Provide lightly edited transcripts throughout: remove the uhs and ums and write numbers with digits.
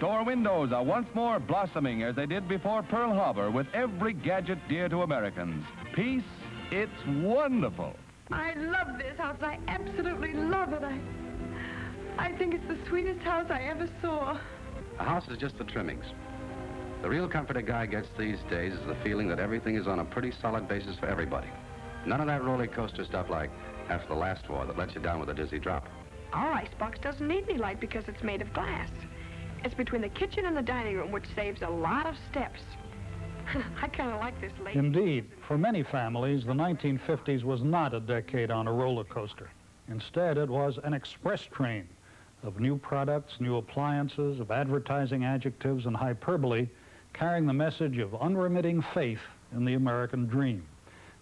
Store windows are once more blossoming as they did before Pearl Harbor with every gadget dear to Americans. Peace, it's wonderful. I love this house. I absolutely love it. I think it's the sweetest house I ever saw. A house is just the trimmings. The real comfort a guy gets these days is the feeling that everything is on a pretty solid basis for everybody. None of that roller coaster stuff like after the last war that lets you down with a dizzy drop. Our icebox doesn't need any light because it's made of glass. It's between the kitchen and the dining room, which saves a lot of steps. I kind of like this lady. Indeed, for many families, the 1950s was not a decade on a roller coaster. Instead, it was an express train of new products, new appliances, of advertising adjectives and hyperbole, carrying the message of unremitting faith in the American dream,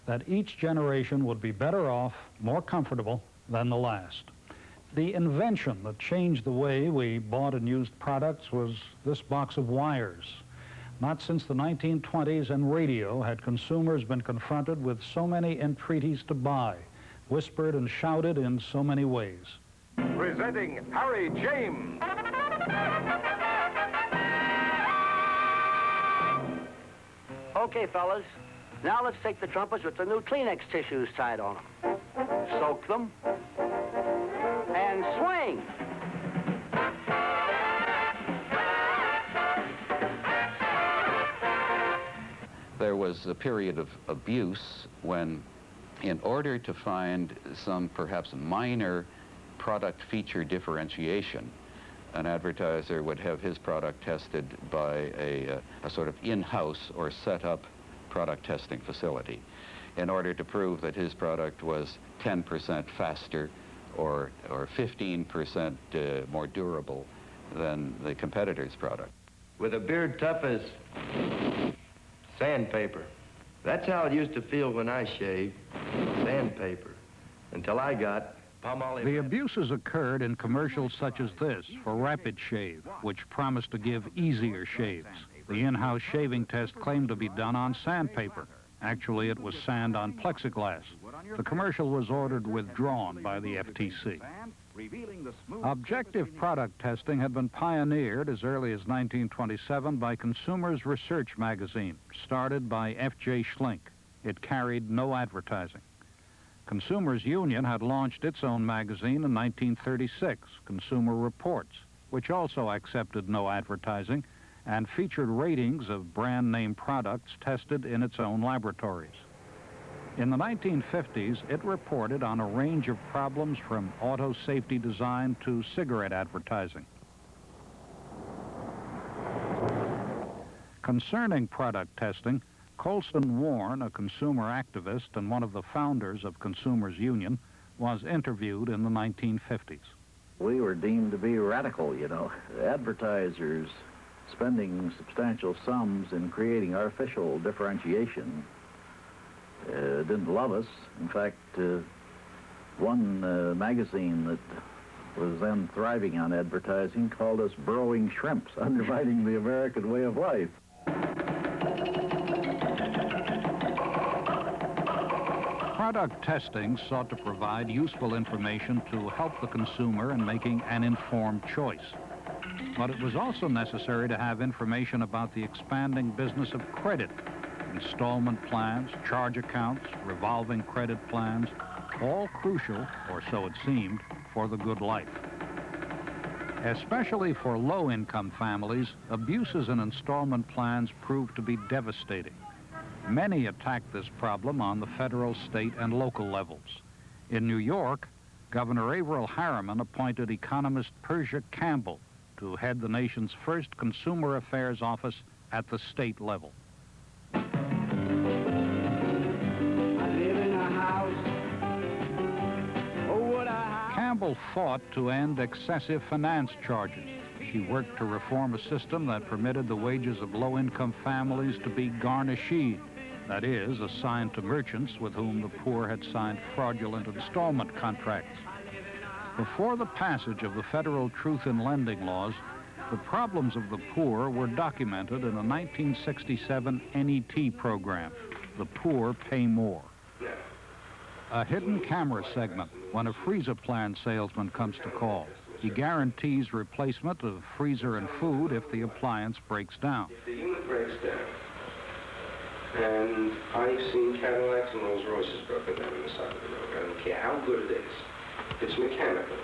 that each generation would be better off, more comfortable than the last. The invention that changed the way we bought and used products was this box of wires. Not since the 1920s and radio had consumers been confronted with so many entreaties to buy, whispered and shouted in so many ways. Presenting Harry James. Okay, fellas. Now let's take the trumpets with the new Kleenex tissues tied on them. Soak them. And swing! There was a period of abuse when, in order to find some perhaps minor product feature differentiation, an advertiser would have his product tested by a sort of in-house or set-up product testing facility in order to prove that his product was 10% faster or 15% more durable than the competitor's product. With a beard tough as sandpaper. That's how it used to feel when I shaved. Sandpaper. Until I got Palmolive. The abuses occurred in commercials such as this for Rapid Shave, which promised to give easier shaves. The in-house shaving test claimed to be done on sandpaper. Actually, it was sand on plexiglass. The commercial was ordered withdrawn by the FTC. Objective product testing had been pioneered as early as 1927 by Consumers Research magazine, started by F.J. Schlink. It carried no advertising. Consumers Union had launched its own magazine in 1936, Consumer Reports, which also accepted no advertising and featured ratings of brand name products tested in its own laboratories. In the 1950s, it reported on a range of problems from auto safety design to cigarette advertising. Concerning product testing, Colston Warren, a consumer activist and one of the founders of Consumers Union, was interviewed in the 1950s. We were deemed to be radical, you know. Advertisers spending substantial sums in creating artificial differentiation didn't love us. In fact, one magazine that was then thriving on advertising called us burrowing shrimps, undermining the American way of life. Product testing sought to provide useful information to help the consumer in making an informed choice. But it was also necessary to have information about the expanding business of credit, installment plans, charge accounts, revolving credit plans, all crucial, or so it seemed, for the good life. Especially for low-income families, abuses in installment plans proved to be devastating. Many attacked this problem on the federal, state, and local levels. In New York, Governor Averell Harriman appointed economist Persia Campbell to head the nation's first consumer affairs office at the state level. Campbell fought to end excessive finance charges. She worked to reform a system that permitted the wages of low-income families to be garnisheed, that is, assigned to merchants with whom the poor had signed fraudulent installment contracts. Before the passage of the federal truth in lending laws, the problems of the poor were documented in a 1967 NET program, The Poor Pay More. A hidden camera segment when a freezer plan salesman comes to call. He guarantees replacement of freezer and food if the appliance breaks down. If the unit breaks down, and I've seen Cadillacs and Rolls Royces broken down on the side of the road. I don't care how good it is. It's mechanical.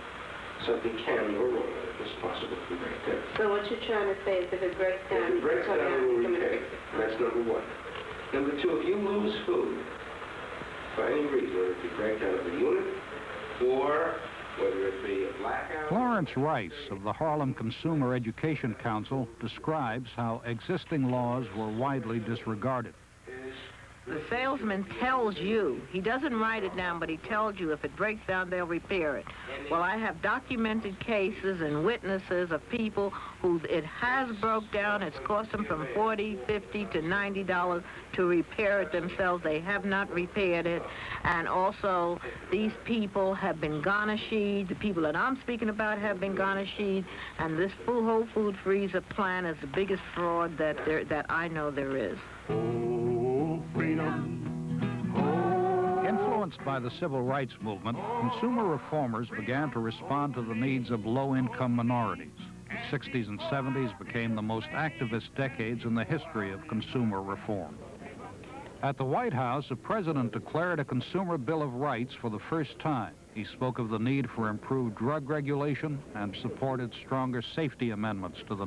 Something can go wrong with it. It's possible to break down. So what you're trying to say is if it breaks down, If it breaks down, we'll repair it. That's number one. Number two, if you lose food for any reason, whether it be breakdown of the unit or whether it be a blackout. Florence Rice of the Harlem Consumer Education Council describes how existing laws were widely disregarded. The salesman tells you, he doesn't write it down, but he tells you if it breaks down, they'll repair it. Well, I have documented cases and witnesses of people who it has broke down. It's cost them from $40, $50 to $90 to repair it themselves. They have not repaired it. And also, these people have been garnished. The people that I'm speaking about have been garnished. And this whole food freezer plan is the biggest fraud that I know there is. Influenced by the civil rights movement, consumer reformers began to respond to the needs of low-income minorities. The 60s and 70s became the most activist decades in the history of consumer reform. At the White House, the president declared a consumer bill of rights for the first time. He spoke of the need for improved drug regulation and supported stronger safety amendments to the